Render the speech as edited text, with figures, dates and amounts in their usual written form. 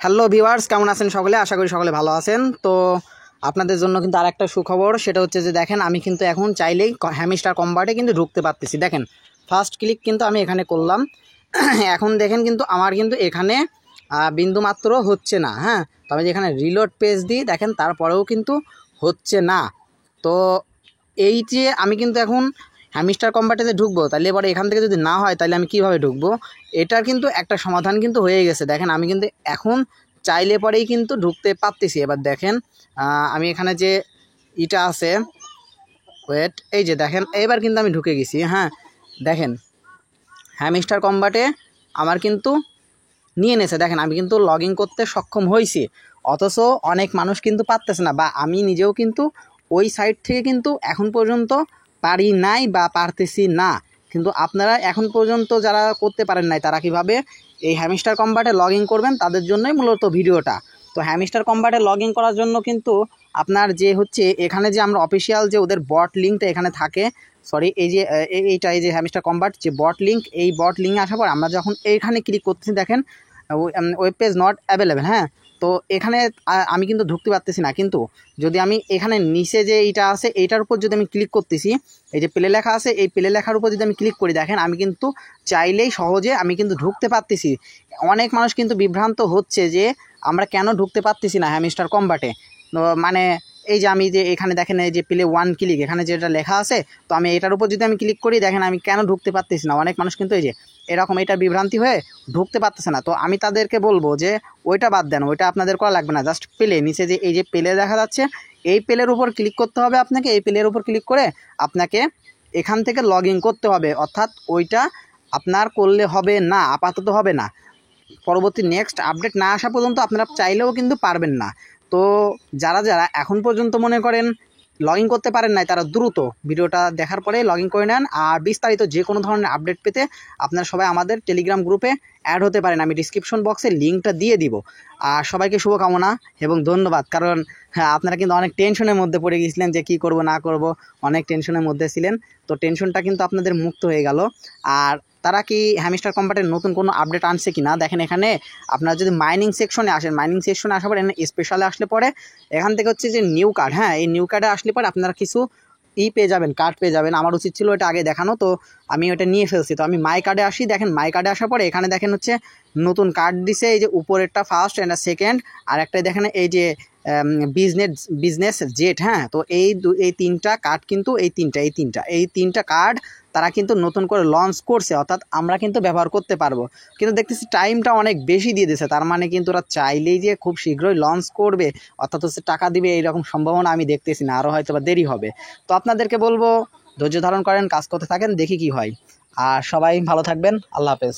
Hello viewers, কেমন আছেন সকলে? আশা করি সকলে ভালো আছেন। তো আপনাদের জন্য কিন্তু আরেকটা সুখবর, সেটা হচ্ছে যে দেখেন আমি কিন্তু এখন চাইলেই হ্যামস্টার কম্বাটে কিন্তু ঢুকতে পারতেছি। দেখেন ফার্স্ট ক্লিক কিন্তু আমি এখানে করলাম। এখন দেখেন কিন্তু আমার কিন্তু এখানে বিন্দুমাত্র হচ্ছে না। হ্যাঁ, তবে যেখানে রিলোড পেজ দিই দেখেন তারপরেও কিন্তু হচ্ছে না। তো এই যে আমি কিন্তু এখন হ্যামস্টার কম্বাটে যে ঢুকবো, তাহলে এবারে এখান থেকে যদি না হয় তাহলে আমি কিভাবে ঢুকবো? এটার কিন্তু একটা সমাধান কিন্তু হয়ে গেছে। দেখেন আমি কিন্তু এখন চাইলে পরেই কিন্তু ঢুকতে পারতেছি। এবার দেখেন আমি এখানে যে ইটা আছে, ওয়েট, এই যে দেখেন এবার কিন্তু আমি ঢুকে গেছি। হ্যাঁ দেখেন হ্যামস্টার কম্বাটে আমার কিন্তু নিয়ে নেছে। দেখেন আমি কিন্তু লগ ইন করতে সক্ষম হয়েছি, অথচ অনেক মানুষ কিন্তু পারতেছে না, বা আমি নিজেও কিন্তু ওই সাইট থেকে কিন্তু এখন পর্যন্ত পারি নাই বা পারতেছি না। কিন্তু আপনারা এখন পর্যন্ত যারা করতে পারেন নাই তারা কিভাবে এই হ্যামস্টার কম্বাটে লগ ইন করবেন, তাদের জন্যই মূলত ভিডিওটা। তো হ্যামস্টার কম্বাটে লগ ইন করার জন্য কিন্তু আপনার যে হচ্ছে এখানে যে আমরা অফিসিয়াল যে ওদের বট লিঙ্কটা এখানে থাকে, সরি এই যে এইটা, এই যে হ্যামস্টার কম্বাট যে বট লিঙ্ক, এই বট লিঙ্কে আসার পর আমরা যখন এইখানে ক্লিক করতেছি দেখেন ওয়েব পেজ নট অ্যাভেলেবেল। হ্যাঁ, তো এখানে আমি কিন্তু ঢুকতে পারতেছি না। কিন্তু যদি আমি এখানে নিচে যে এইটা আছে এইটার উপর যদি আমি ক্লিক করতেছি, এই যে প্লে লেখা আছে, এই প্লে লেখার উপর যদি আমি ক্লিক করি দেখেন আমি কিন্তু চাইলেই সহজে আমি কিন্তু ঢুকতে পারতেছি। অনেক মানুষ কিন্তু বিভ্রান্ত হচ্ছে যে আমরা কেন ঢুকতে পারতেছি না হ্যামস্টার কম্বাটে। মানে এই যে আমি যে এখানে দেখেন এই যে প্লে ওয়ান ক্লিক, এখানে যেটা লেখা আছে, তো আমি এটার উপর যদি আমি ক্লিক করি দেখেন আমি কেন ঢুকতে পারতেছি না। অনেক মানুষ কিন্তু এই যে এরকম এটা বিভ্রান্তি হয়ে ঢুকতে পারতেছে না। তো আমি তাদেরকে বলবো যে ওইটা বাদ দেন, ওইটা আপনাদের করা লাগবে না। জাস্ট প্লে, নিচে যে এই যে প্লে দেখা যাচ্ছে এই প্লের উপর ক্লিক করতে হবে আপনাকে। এই প্লের উপর ক্লিক করে আপনাকে এখান থেকে লগ ইন করতে হবে, অর্থাৎ ওইটা আপনার করলে হবে না, আপাতত হবে না। পরবর্তী নেক্সট আপডেট না আসা পর্যন্ত আপনারা চাইলেও কিন্তু পারবেন না। তো যারা যারা এখন পর্যন্ত মনে করেন লগ ইন করতে পারেন নাই, তারা দ্রুত ভিডিওটা দেখার পরে লগ ইন করে নেন। আর বিস্তারিত যে কোনো ধরনের আপডেট পেতে আপনারা সবাই আমাদের টেলিগ্রাম গ্রুপে অ্যাড হতে পারেন। আমি ডিসক্রিপশন বক্সে লিঙ্কটা দিয়ে দিব। আর সবাইকে শুভকামনা এবং ধন্যবাদ। কারণ হ্যাঁ, আপনারা কিন্তু অনেক টেনশনের মধ্যে পড়ে গিয়েছিলেন যে কী করব না করব, অনেক টেনশনের মধ্যে ছিলেন। তো টেনশনটা কিন্তু আপনাদের মুক্ত হয়ে গেল। আর তারা কি হ্যামস্টার কম্বাটের নতুন কোনো আপডেট আনছে কি না দেখেন। এখানে আপনারা যদি মাইনিং সেকশনে আসেন, মাইনিং সেকশনে আসার পর এখানে স্পেশালে আসলে পরে এখান থেকে হচ্ছে যে নিউ কার্ড, হ্যাঁ এই নিউ কার্ডে আসলে পরে আপনারা কিছু পেয়ে যাবেন, কার্ড পেয়ে যাবেন। আমার উচিত ছিল এটা আগে দেখানো, তো আমি ওটা নিয়ে ফেলছি। তো আমি মাই কার্ডে আসি, দেখেন মাই কার্ডে আসার পরে এখানে দেখেন হচ্ছে নতুন কার্ড দিছে, এই যে উপরেরটা ফার্স্ট অ্যান্ড সেকেন্ড, আর একটা দেখেন এই যে বিজনেস জেট। হ্যাঁ, তো এই তিনটা কার্ড কিন্তু এই তিনটা কার্ড তারা কিন্তু নতুন করে লঞ্চ করছে, অর্থাৎ আমরা কিন্তু ব্যবহার করতে পারবো। কিন্তু দেখতেছি টাইমটা অনেক বেশি দিয়ে দিয়েছে, তার মানে কিন্তু ওরা চাইলেই যে খুব শীঘ্রই লঞ্চ করবে, অর্থাৎ হচ্ছে টাকা দিবে এইরকম সম্ভাবনা আমি দেখতেছি না, আরও হয়তো বা দেরি হবে। তো আপনাদেরকে বলবো ধৈর্য ধারণ করেন, কাজ করতে থাকেন, দেখি কি হয়। আর সবাই ভালো থাকবেন, আল্লাহ হাফেজ।